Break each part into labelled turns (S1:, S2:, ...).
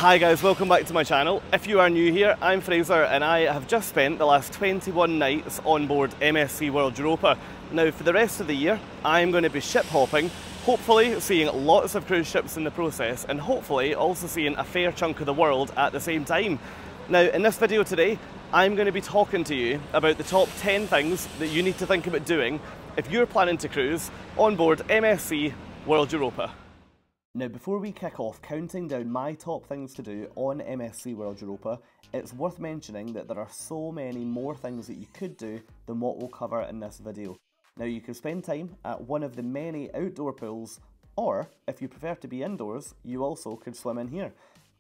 S1: Hi guys, welcome back to my channel. If you are new here, I'm Fraser and I have just spent the last 21 nights on board MSC World Europa. Now for the rest of the year, I'm going to be ship hopping, hopefully seeing lots of cruise ships in the process and hopefully also seeing a fair chunk of the world at the same time. Now in this video today, I'm going to be talking to you about the top 10 things that you need to think about doing if you're planning to cruise on board MSC World Europa. Now before we kick off counting down my top things to do on MSC World Europa, it's worth mentioning that there are so many more things that you could do than what we'll cover in this video. Now you can spend time at one of the many outdoor pools, or if you prefer to be indoors, you also could swim in here.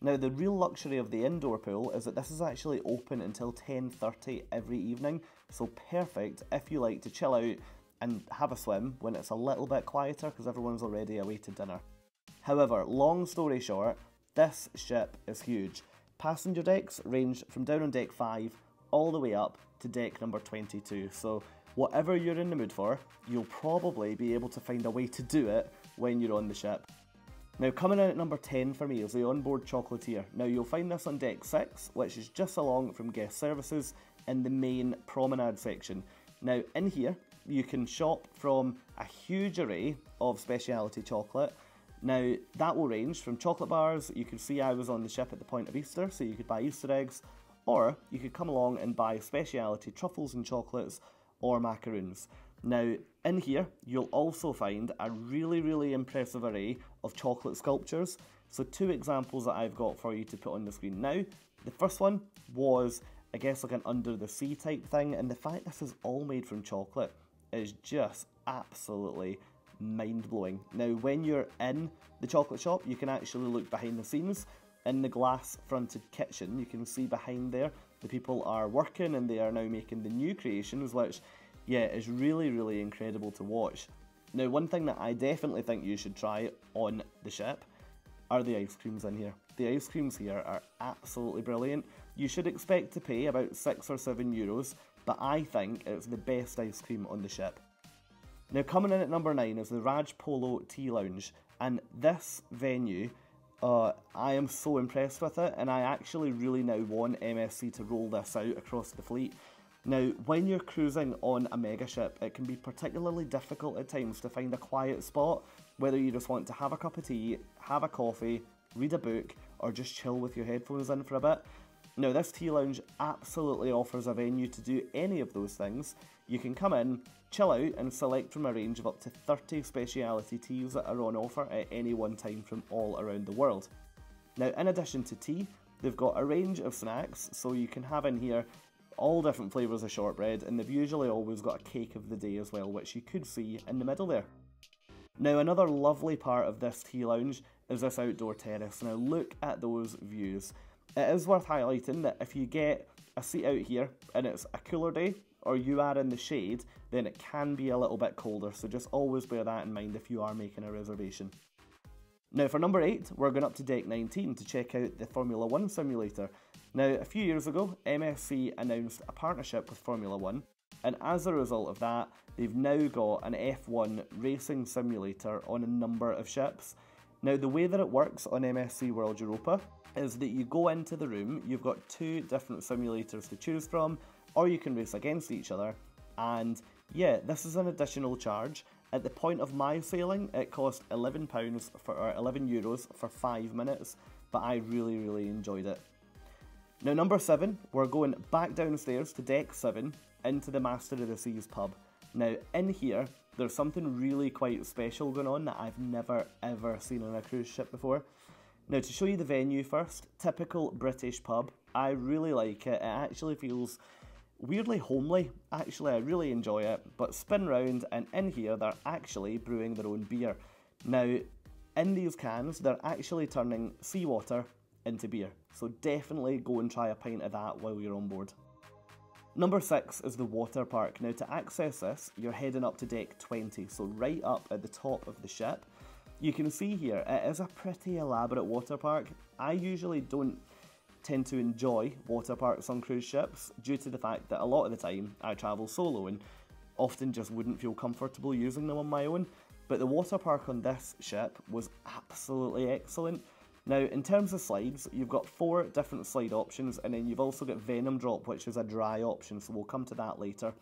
S1: Now the real luxury of the indoor pool is that this is actually open until 10:30 every evening, so perfect if you like to chill out and have a swim when it's a little bit quieter because everyone's already away to dinner. However, long story short, this ship is huge. Passenger decks range from down on deck 5 all the way up to deck number 22, so whatever you're in the mood for, you'll probably be able to find a way to do it when you're on the ship. Now coming in at number 10 for me is the onboard Chocolatier. Now you'll find this on deck 6, which is just along from guest services in the main promenade section. Now in here, you can shop from a huge array of specialty chocolate. Now that will range from chocolate bars. You can see I was on the ship at the point of Easter, so you could buy Easter eggs, or you could come along and buy specialty truffles and chocolates or macaroons. Now in here you'll also find a really impressive array of chocolate sculptures. So two examples that I've got for you to put on the screen now. The first one was, I guess, like an under the sea type thing, and the fact this is all made from chocolate is just absolutely mind-blowing. Now when you're in the chocolate shop, you can actually look behind the scenes. In the glass fronted kitchen, you can see behind there the people are working and they are now making the new creations, which yeah, is really incredible to watch. Now one thing that I definitely think you should try on the ship are the ice creams in here. The ice creams here are absolutely brilliant. You should expect to pay about €6 or €7, but I think it's the best ice cream on the ship. Now coming in at number 9 is the Raj Polo Tea Lounge, and this venue, I am so impressed with it, and I actually really now want MSC to roll this out across the fleet. Now when you're cruising on a mega ship, it can be particularly difficult at times to find a quiet spot, whether you just want to have a cup of tea, have a coffee, read a book, or just chill with your headphones in for a bit. Now this tea lounge absolutely offers a venue to do any of those things. You can come in, chill out and select from a range of up to 30 specialty teas that are on offer at any one time from all around the world. Now in addition to tea, they've got a range of snacks, so you can have in here all different flavours of shortbread, and they've usually always got a cake of the day as well, which you could see in the middle there. Now another lovely part of this tea lounge is this outdoor terrace. Now look at those views. It is worth highlighting that if you get a seat out here and it's a cooler day, or you are in the shade, then it can be a little bit colder, so just always bear that in mind if you are making a reservation. Now for number 8, we're going up to deck 19 to check out the Formula1 Simulator. Now a few years ago, MSC announced a partnership with Formula 1, and as a result of that, they've now got an F1 racing simulator on a number of ships. Now the way that it works on MSC World Europa is that you go into the room, you've got two different simulators to choose from, or you can race against each other, and yeah, this is an additional charge. At the point of my sailing, it cost €11 for 5 minutes, but I really enjoyed it. Now number 7, we're going back downstairs to deck 7 into the Master of the Seas pub. Now in here, there's something really quite special going on that I've never ever seen on a cruise ship before. Now to show you the venue first, typical British pub. I really like it. It actually feels weirdly homely. Actually, I really enjoy it. But spin round, and in here they're actually brewing their own beer. Now in these cans, they're actually turning seawater into beer. So definitely go and try a pint of that while you're on board. Number 6 is the Waterpark. Now to access this, you're heading up to deck 20, so right up at the top of the ship. You can see here, it is a pretty elaborate water park. I usually don't tend to enjoy water parks on cruise ships due to the fact that a lot of the time I travel solo and often just wouldn't feel comfortable using them on my own. But the water park on this ship was absolutely excellent. Now, in terms of slides, you've got 4 different slide options, and then you've also got Venom Drop, which is a dry option, so we'll come to that later.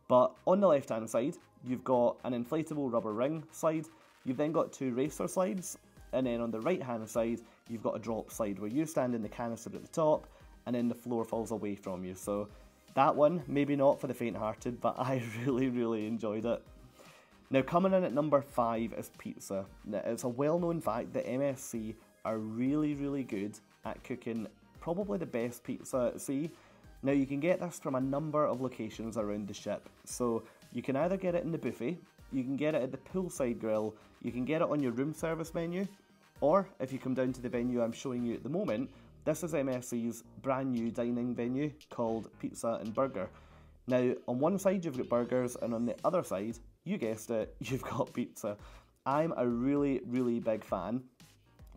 S1: But on the left-hand side, you've got an inflatable rubber ring slide, you've then got 2 racer slides, and then on the right-hand side, you've got a drop slide where you stand in the canister at the top, and then the floor falls away from you. So that one, maybe not for the faint-hearted, but I really enjoyed it. Now, coming in at number 5 is pizza. Now, it's a well-known fact that MSC are really good at cooking probably the best pizza at sea. Now, you can get this from a number of locations around the ship. So you can either get it in the buffet, you can get it at the poolside grill, you can get it on your room service menu, or if you come down to the venue I'm showing you at the moment, this is MSC's brand new dining venue called Pizza and Burger. Now, on one side you've got burgers, and on the other side, you guessed it, you've got pizza. I'm a really big fan.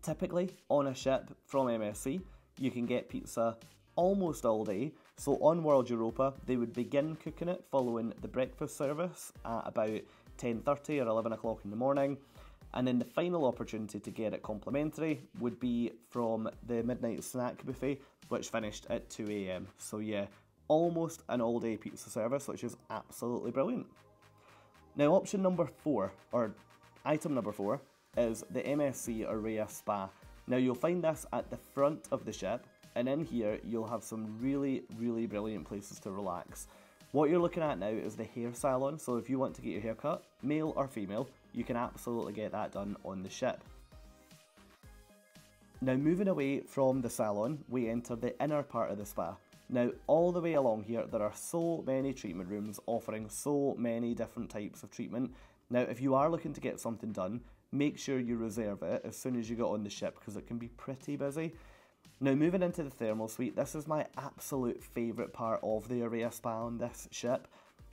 S1: Typically, on a ship from MSC, you can get pizza almost all day. So on World Europa, they would begin cooking it following the breakfast service at about 10:30 or 11 o'clock in the morning. And then the final opportunity to get it complimentary would be from the midnight snack buffet, which finished at 2 AM. So yeah, almost an all-day pizza service, which is absolutely brilliant. Now, option number 4, or item number 4, is the MSC Aurea Spa. Now, you'll find this at the front of the ship, and in here you'll have some really brilliant places to relax. What you're looking at now is the hair salon, so if you want to get your hair cut, male or female, you can absolutely get that done on the ship. Now, moving away from the salon, we enter the inner part of the spa. Now, all the way along here, there are so many treatment rooms offering so many different types of treatment. Now, if you are looking to get something done, make sure you reserve it as soon as you get on the ship, because it can be pretty busy. Now, moving into the thermal suite, this is my absolute favourite part of the Aurea Spa on this ship.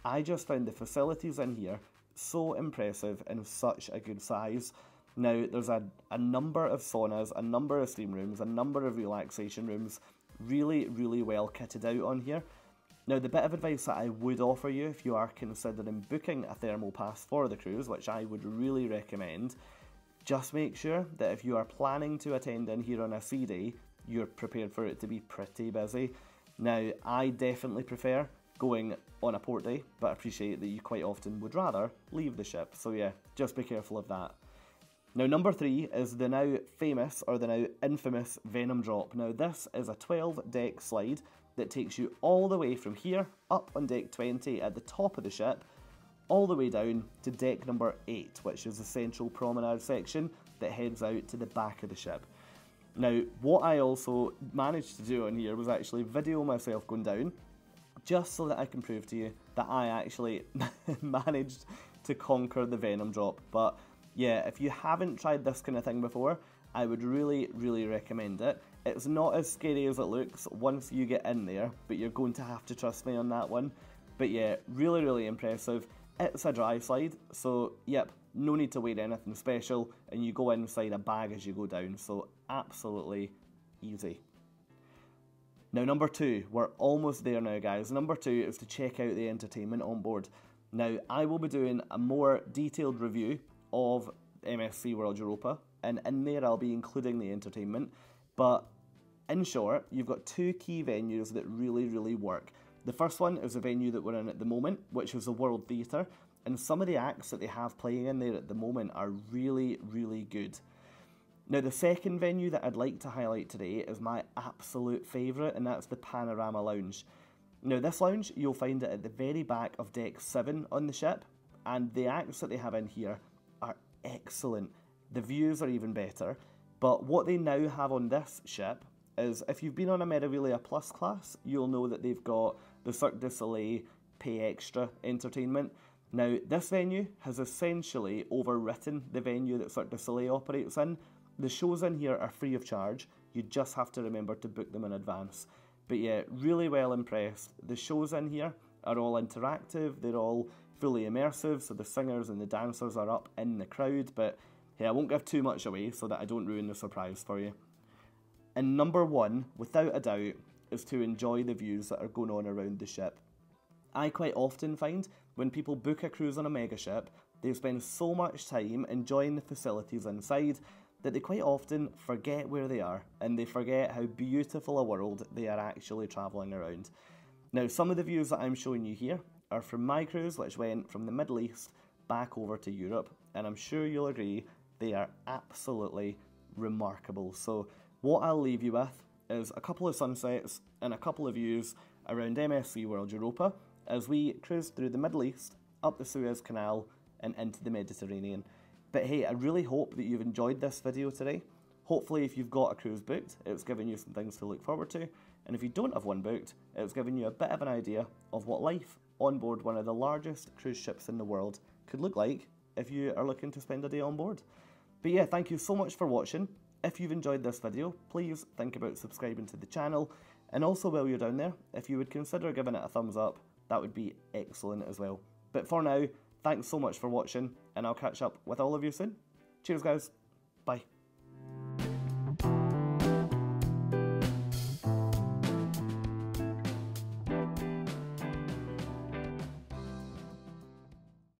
S1: I just found the facilities in here so impressive and such a good size. Now, there's a number of saunas, a number of steam rooms, a number of relaxation rooms, really well kitted out on here. Now, the bit of advice that I would offer you if you are considering booking a thermal pass for the cruise, which I would really recommend, just make sure that if you are planning to attend in here on a sea day, you're prepared for it to be pretty busy. Now, I definitely prefer going on a port day, but I appreciate that you quite often would rather leave the ship, so yeah, just be careful of that. Now, number 3 is the now famous, or the now infamous, Venom Drop. Now, this is a 12-deck slide that takes you all the way from here, up on deck 20 at the top of the ship, all the way down to deck number 8, which is the central promenade section that heads out to the back of the ship. Now, what I also managed to do on here was actually video myself going down, just so that I can prove to you that I actually managed to conquer the Venom Drop. But yeah, if you haven't tried this kind of thing before, I would really recommend it. It's not as scary as it looks once you get in there, but you're going to have to trust me on that one. But yeah, really impressive. It's a dry slide, so yep, no need to wear anything special, and you go inside a bag as you go down, so absolutely easy. Now, number 2, we're almost there now, guys. Number 2 is to check out the entertainment on board. Now, I will be doing a more detailed review of MSC World Europa, and in there I'll be including the entertainment, but in short, you've got 2 key venues that really work. The first one is the venue that we're in at the moment, which is the World Theatre, and some of the acts that they have playing in there at the moment are really good. Now, the second venue that I'd like to highlight today is my absolute favourite, and that's the Panorama Lounge. Now, this lounge, you'll find it at the very back of deck 7 on the ship, and the acts that they have in here are excellent. The views are even better, but what they now have on this ship is, if you've been on a Meraviglia Plus class, you'll know that they've got the Cirque du Soleil Pay Extra entertainment. Now, this venue has essentially overwritten the venue that Cirque du Soleil operates in. The shows in here are free of charge, you just have to remember to book them in advance. But yeah, really well impressed. The shows in here are all interactive, they're all fully immersive, so the singers and the dancers are up in the crowd, but hey, I won't give too much away so that I don't ruin the surprise for you. And number 1, without a doubt, is to enjoy the views that are going on around the ship. I quite often find when people book a cruise on a megaship, they spend so much time enjoying the facilities inside, that they quite often forget where they are and they forget how beautiful a world they are actually travelling around. Now, some of the views that I'm showing you here are from my cruise, which went from the Middle East back over to Europe, and I'm sure you'll agree they are absolutely remarkable. So what I'll leave you with is a couple of sunsets and a couple of views around MSC World Europa as we cruise through the Middle East, up the Suez Canal and into the Mediterranean. But hey, I really hope that you've enjoyed this video today. Hopefully if you've got a cruise booked, it's given you some things to look forward to, and if you don't have one booked, it's given you a bit of an idea of what life on board one of the largest cruise ships in the world could look like if you are looking to spend a day on board. But yeah, thank you so much for watching. If you've enjoyed this video, please think about subscribing to the channel, and also while you're down there, if you would consider giving it a thumbs up, that would be excellent as well. But for now, thanks so much for watching, and I'll catch up with all of you soon. Cheers guys, bye.